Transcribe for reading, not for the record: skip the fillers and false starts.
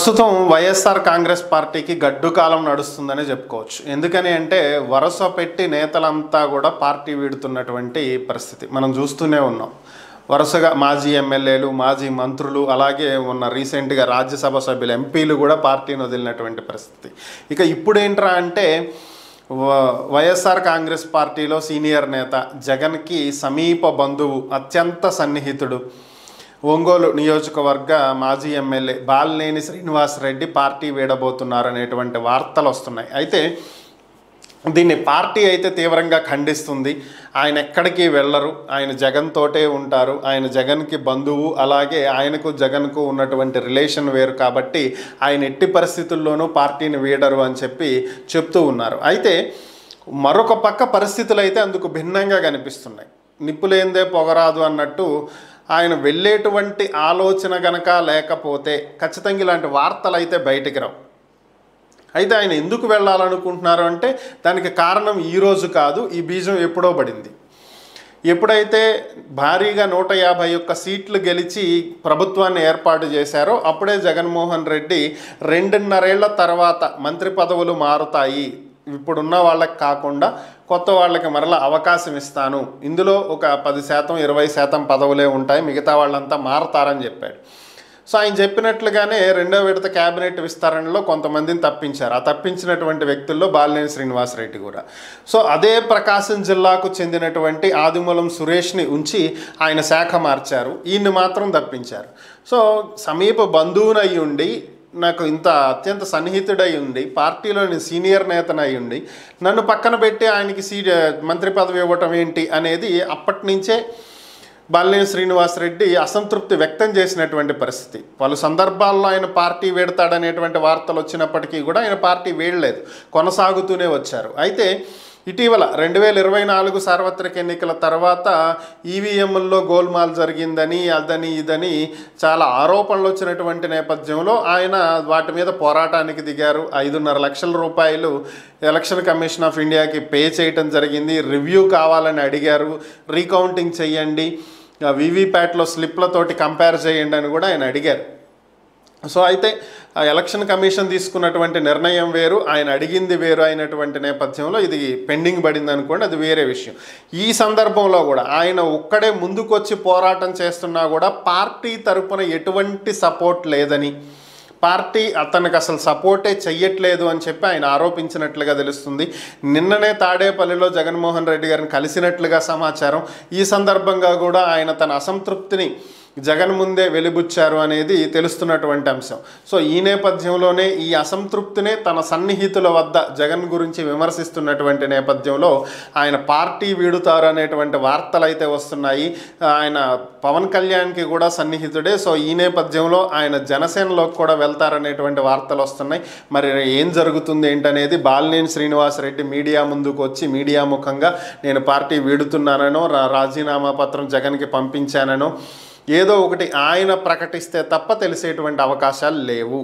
ప్రస్తుతం వైఎస్ఆర్ కాంగ్రెస్ పార్టీకి గడ్డు కాలం నడుస్తుందని చెప్పుకోవచ్చు. ఎందుకని అంటే వరుస పెట్టి నేతలంతా కూడా పార్టీ వీడుతున్నటువంటి పరిస్థితి మనం చూస్తూనే ఉన్నాం. వరుసగా మాజీ ఎమ్మెల్యేలు, మాజీ మంత్రులు, అలాగే ఉన్న రీసెంట్గా రాజ్యసభ సభ్యులు, ఎంపీలు కూడా పార్టీని వదిలినటువంటి పరిస్థితి. ఇక ఇప్పుడేంట్రా అంటే వైఎస్ఆర్ కాంగ్రెస్ పార్టీలో సీనియర్ నేత, జగన్కి సమీప బంధువు, అత్యంత సన్నిహితుడు, ఒంగోలు నియోజకవర్గ మాజీ ఎమ్మెల్యే బాలినేని శ్రీనివాసరెడ్డి పార్టీ వీడబోతున్నారు అనేటువంటి వార్తలు వస్తున్నాయి. అయితే దీన్ని పార్టీ అయితే తీవ్రంగా ఖండిస్తుంది. ఆయన ఎక్కడికి వెళ్ళరు, ఆయన జగన్ తోటే ఉంటారు, ఆయన జగన్కి బంధువు, అలాగే ఆయనకు జగన్కు ఉన్నటువంటి రిలేషన్ వేరు కాబట్టి ఆయన ఎట్టి పరిస్థితుల్లోనూ పార్టీని వీడరు అని చెప్పి చెప్తూ ఉన్నారు. అయితే మరొక పక్క పరిస్థితులు అయితే అందుకు భిన్నంగా కనిపిస్తున్నాయి. నిప్పులేందే పొగరాదు అన్నట్టు ఆయన వెళ్ళేటువంటి ఆలోచన గనక లేకపోతే ఖచ్చితంగా ఇలాంటి వార్తలు అయితే బయటికి రావు. అయితే ఆయన ఎందుకు వెళ్ళాలనుకుంటున్నారు అంటే దానికి కారణం ఈరోజు కాదు, ఈ బీజం ఎప్పుడో పడింది. ఎప్పుడైతే భారీగా 151 సీట్లు గెలిచి ప్రభుత్వాన్ని ఏర్పాటు చేశారో అప్పుడే జగన్మోహన్ రెడ్డి 2.5 ఏళ్ల తర్వాత మంత్రి పదవులు మారుతాయి, ఇప్పుడున్న వాళ్ళకి కాకుండా కొత్త వాళ్ళకి మరలా అవకాశం ఇస్తాను, ఇందులో ఒక 10%, 20% పదవులే ఉంటాయి, మిగతా వాళ్ళంతా మారతారని చెప్పాడు. సో ఆయన చెప్పినట్లుగానే 2వ విడత క్యాబినెట్ విస్తరణలో కొంతమందిని తప్పించారు. ఆ తప్పించినటువంటి వ్యక్తుల్లో బాలినేని శ్రీనివాసరెడ్డి కూడా. సో అదే ప్రకాశం జిల్లాకు చెందినటువంటి ఆదిమూలం సురేష్ని ఉంచి ఆయన శాఖ మార్చారు, ఈయన్ని మాత్రం తప్పించారు. సో సమీప బంధువునై ఉండి, నాకు ఇంత అత్యంత సన్నిహితుడై ఉండి, పార్టీలోని సీనియర్ నేతనై ఉండి నన్ను పక్కన పెట్టి ఆయనకి మంత్రి పదవి ఇవ్వటం ఏంటి అనేది అప్పటి నుంచే బాలినేని శ్రీనివాసరెడ్డి అసంతృప్తి వ్యక్తం చేసినటువంటి పరిస్థితి. పలు సందర్భాల్లో ఆయన పార్టీ వీడతాడనేటువంటి వార్తలు వచ్చినప్పటికీ కూడా ఆయన పార్టీ వీడలేదు, కొనసాగుతూనే వచ్చారు. అయితే ఇటీవల 2024 సార్వత్రిక ఎన్నికల తర్వాత ఈవీఎంల్లో గోల్మాల్ జరిగిందని, అదని ఇదని చాలా ఆరోపణలు వచ్చినటువంటి నేపథ్యంలో ఆయన వాటి మీద పోరాటానికి దిగారు. 5.5 లక్షల రూపాయలు ఎలక్షన్ కమిషన్ ఆఫ్ ఇండియాకి పే చేయటం జరిగింది. రివ్యూ కావాలని అడిగారు, రీకౌంటింగ్ చేయండి, వీవీప్యాట్లో స్లిప్లతోటి కంపేర్ చేయండి అని కూడా ఆయన అడిగారు. సో అయితే ఆ ఎలక్షన్ కమిషన్ తీసుకున్నటువంటి నిర్ణయం వేరు, ఆయన అడిగింది వేరు అయినటువంటి నేపథ్యంలో ఇది పెండింగ్ పడింది అనుకోండి, అది వేరే విషయం. ఈ సందర్భంలో కూడా ఆయన ఒక్కడే ముందుకొచ్చి పోరాటం చేస్తున్నా కూడా పార్టీ తరపున ఎటువంటి సపోర్ట్ లేదని, పార్టీ అతనికి అసలు సపోర్టే చెయ్యట్లేదు అని చెప్పి ఆయన ఆరోపించినట్లుగా తెలుస్తుంది. నిన్ననే తాడేపల్లిలో జగన్మోహన్ రెడ్డి గారిని కలిసినట్లుగా సమాచారం. ఈ సందర్భంగా కూడా ఆయన తన అసంతృప్తిని జగన్ ముందే వెలిబుచ్చారు అనేది తెలుస్తున్నటువంటి అంశం. సో ఈ నేపథ్యంలోనే ఈ అసంతృప్తినే తన సన్నిహితుల వద్ద జగన్ గురించి విమర్శిస్తున్నటువంటి నేపథ్యంలో ఆయన పార్టీ వీడుతారు అనేటువంటి వార్తలు అయితే వస్తున్నాయి. ఆయన పవన్ కళ్యాణ్కి కూడా సన్నిహితుడే. సో ఈ నేపథ్యంలో ఆయన జనసేనలోకి కూడా వెళ్తారనేటువంటి వార్తలు వస్తున్నాయి. మరి ఏం జరుగుతుంది ఏంటనేది బాలినేని శ్రీనివాసరెడ్డి మీడియా ముందుకు వచ్చి మీడియా ముఖంగా నేను పార్టీ వీడుతున్నానో, రాజీనామా పత్రం జగన్కి పంపించాననో ఏదో ఒకటి ఆయన ప్రకటిస్తే తప్ప తెలిసేటువంటి అవకాశాలు లేవు.